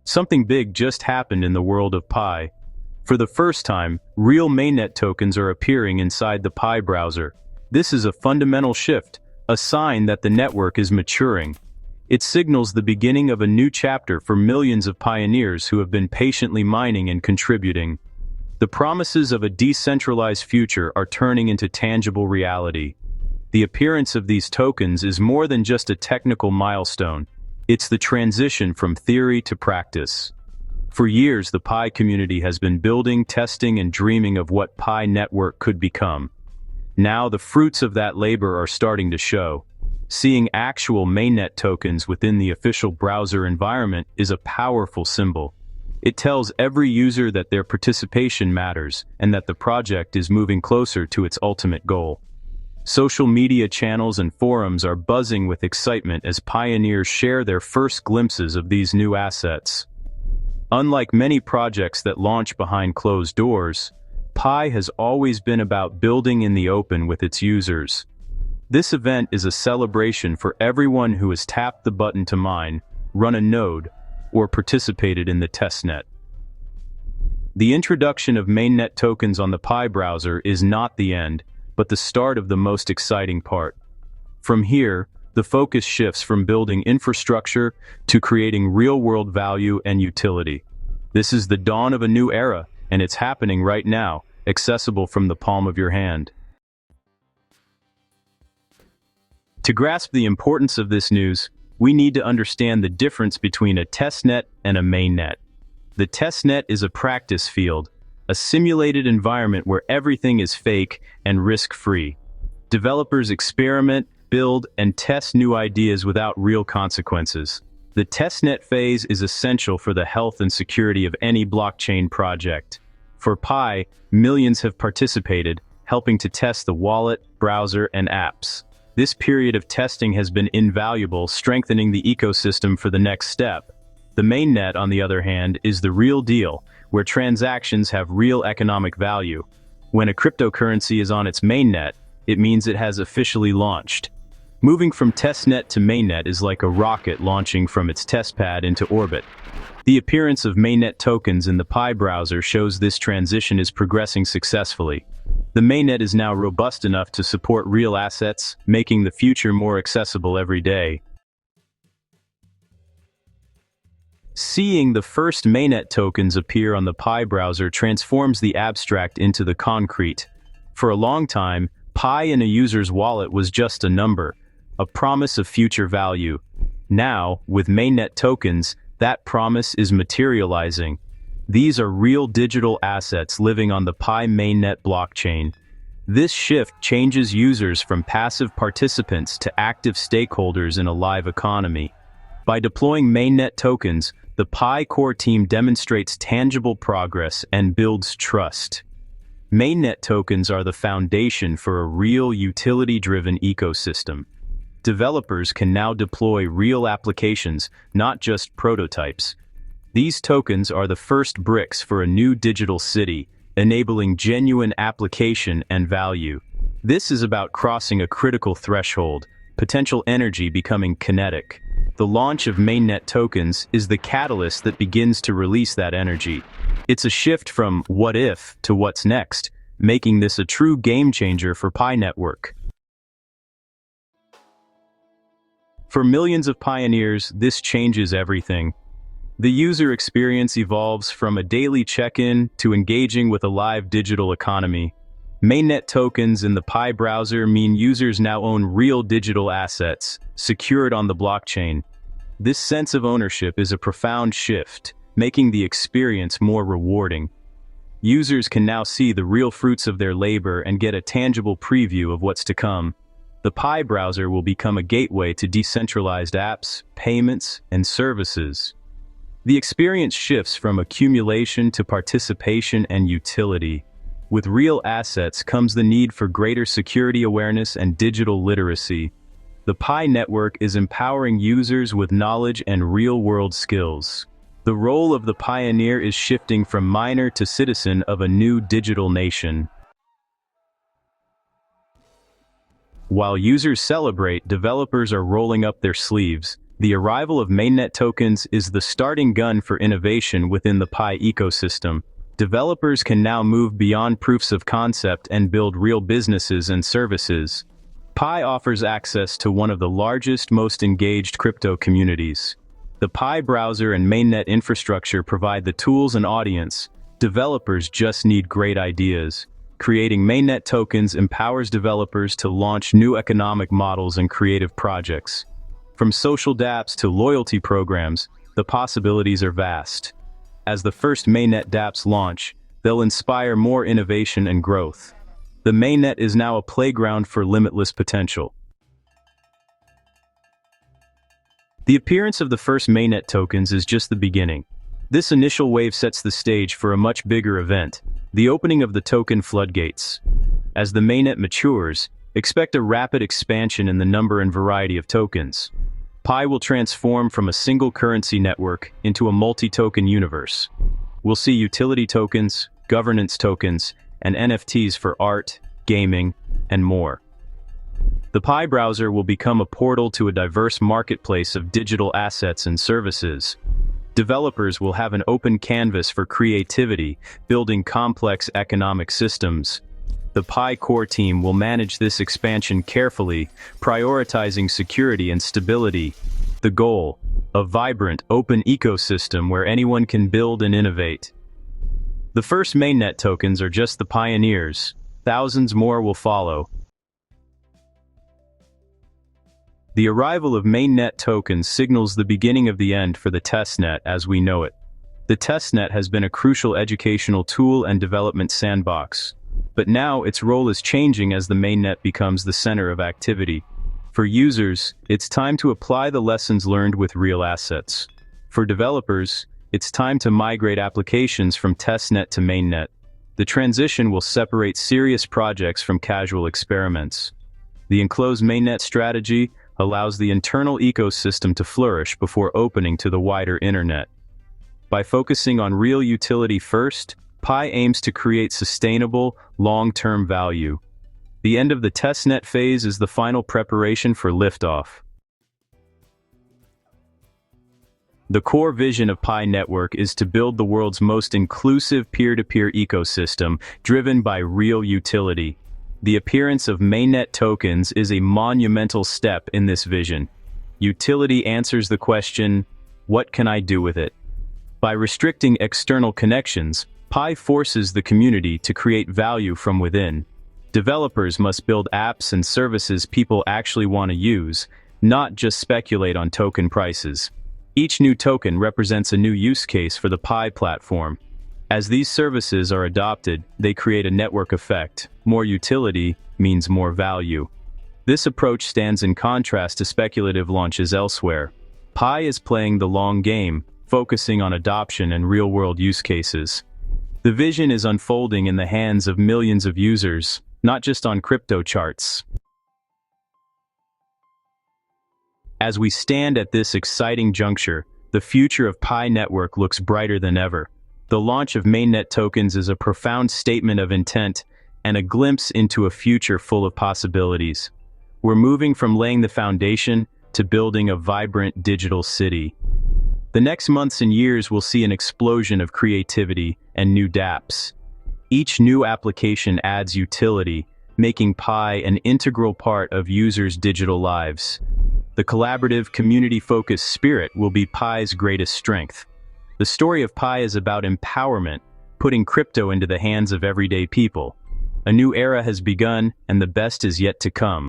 Something big just happened in the world of Pi. For the first time, real Mainnet tokens are appearing inside the Pi browser. This is a fundamental shift, a sign that the network is maturing. It signals the beginning of a new chapter for millions of pioneers who have been patiently mining and contributing. The promises of a decentralized future are turning into tangible reality. The appearance of these tokens is more than just a technical milestone. It's the transition from theory to practice. For years, the Pi community has been building, testing, and dreaming of what Pi network could become. Now the fruits of that labor are starting to show. Seeing actual Mainnet tokens within the official browser environment is a powerful symbol. It tells every user that their participation matters and that the project is moving closer to its ultimate goal. Social media channels and forums are buzzing with excitement as pioneers share their first glimpses of these new assets. Unlike many projects that launch behind closed doors, Pi has always been about building in the open with its users. This event is a celebration for everyone who has tapped the button to mine, run a node, or participated in the testnet. The introduction of Mainnet tokens on the Pi browser is not the end, but the start of the most exciting part. From here, the focus shifts from building infrastructure to creating real-world value and utility. This is the dawn of a new era, and it's happening right now, accessible from the palm of your hand. To grasp the importance of this news, we need to understand the difference between a testnet and a mainnet. The testnet is a practice field, a simulated environment where everything is fake and risk-free. Developers experiment, build, and test new ideas without real consequences. The testnet phase is essential for the health and security of any blockchain project. For Pi, millions have participated, helping to test the wallet, browser, and apps. This period of testing has been invaluable, strengthening the ecosystem for the next step. The mainnet, on the other hand, is the real deal, where transactions have real economic value. When a cryptocurrency is on its mainnet, it means it has officially launched. Moving from testnet to mainnet is like a rocket launching from its testpad into orbit. The appearance of mainnet tokens in the Pi browser shows this transition is progressing successfully. The mainnet is now robust enough to support real assets, making the future more accessible every day. Seeing the first Mainnet tokens appear on the Pi browser transforms the abstract into the concrete. For a long time, Pi in a user's wallet was just a number, a promise of future value. Now, with Mainnet tokens, that promise is materializing. These are real digital assets living on the Pi Mainnet blockchain. This shift changes users from passive participants to active stakeholders in a live economy. By deploying Mainnet tokens, the Pi core team demonstrates tangible progress and builds trust. Mainnet tokens are the foundation for a real utility-driven ecosystem. Developers can now deploy real applications, not just prototypes. These tokens are the first bricks for a new digital city, enabling genuine application and value. This is about crossing a critical threshold, potential energy becoming kinetic. The launch of Mainnet tokens is the catalyst that begins to release that energy. It's a shift from what if to what's next, making this a true game changer for Pi network. For millions of pioneers, this changes everything. The user experience evolves from a daily check-in to engaging with a live digital economy. Mainnet tokens in the Pi browser mean users now own real digital assets, secured on the blockchain. This sense of ownership is a profound shift, making the experience more rewarding. Users can now see the real fruits of their labor and get a tangible preview of what's to come. The Pi browser will become a gateway to decentralized apps, payments, and services. The experience shifts from accumulation to participation and utility. With real assets comes the need for greater security awareness and digital literacy. The Pi network is empowering users with knowledge and real-world skills. The role of the pioneer is shifting from miner to citizen of a new digital nation. While users celebrate, developers are rolling up their sleeves. The arrival of Mainnet tokens is the starting gun for innovation within the Pi ecosystem. Developers can now move beyond proofs of concept and build real businesses and services. Pi offers access to one of the largest, most engaged crypto communities. The Pi browser and Mainnet infrastructure provide the tools and audience. Developers just need great ideas. Creating Mainnet tokens empowers developers to launch new economic models and creative projects. From social dApps to loyalty programs, the possibilities are vast. As the first Mainnet dApps launch, they'll inspire more innovation and growth. The Mainnet is now a playground for limitless potential. The appearance of the first Mainnet tokens is just the beginning. This initial wave sets the stage for a much bigger event, the opening of the token floodgates. As the Mainnet matures, expect a rapid expansion in the number and variety of tokens. Pi will transform from a single currency network into a multi-token universe. We'll see utility tokens, governance tokens, and NFTs for art, gaming, and more. The Pi browser will become a portal to a diverse marketplace of digital assets and services. Developers will have an open canvas for creativity, building complex economic systems. The Pi core team will manage this expansion carefully, prioritizing security and stability. The goal: a vibrant, open ecosystem where anyone can build and innovate. The first Mainnet tokens are just the pioneers. Thousands more will follow. The arrival of Mainnet tokens signals the beginning of the end for the Testnet as we know it. The Testnet has been a crucial educational tool and development sandbox. But now its role is changing as the Mainnet becomes the center of activity. For users, it's time to apply the lessons learned with real assets. For developers, it's time to migrate applications from Testnet to Mainnet. The transition will separate serious projects from casual experiments. The enclosed Mainnet strategy allows the internal ecosystem to flourish before opening to the wider internet. By focusing on real utility first, Pi aims to create sustainable, long-term value. The end of the Testnet phase is the final preparation for liftoff. The core vision of Pi Network is to build the world's most inclusive peer-to-peer ecosystem, driven by real utility. The appearance of Mainnet tokens is a monumental step in this vision. Utility answers the question, what can I do with it? By restricting external connections, Pi forces the community to create value from within. Developers must build apps and services people actually want to use, not just speculate on token prices. Each new token represents a new use case for the Pi platform. As these services are adopted, they create a network effect. More utility means more value. This approach stands in contrast to speculative launches elsewhere. Pi is playing the long game, focusing on adoption and real-world use cases. The vision is unfolding in the hands of millions of users, not just on crypto charts. As we stand at this exciting juncture, the future of Pi Network looks brighter than ever. The launch of Mainnet tokens is a profound statement of intent and a glimpse into a future full of possibilities. We're moving from laying the foundation to building a vibrant digital city. The next months and years will see an explosion of creativity and new dApps. Each new application adds utility, making Pi an integral part of users' digital lives. The collaborative, community-focused spirit will be Pi's greatest strength. The story of Pi is about empowerment, putting crypto into the hands of everyday people. A new era has begun, and the best is yet to come.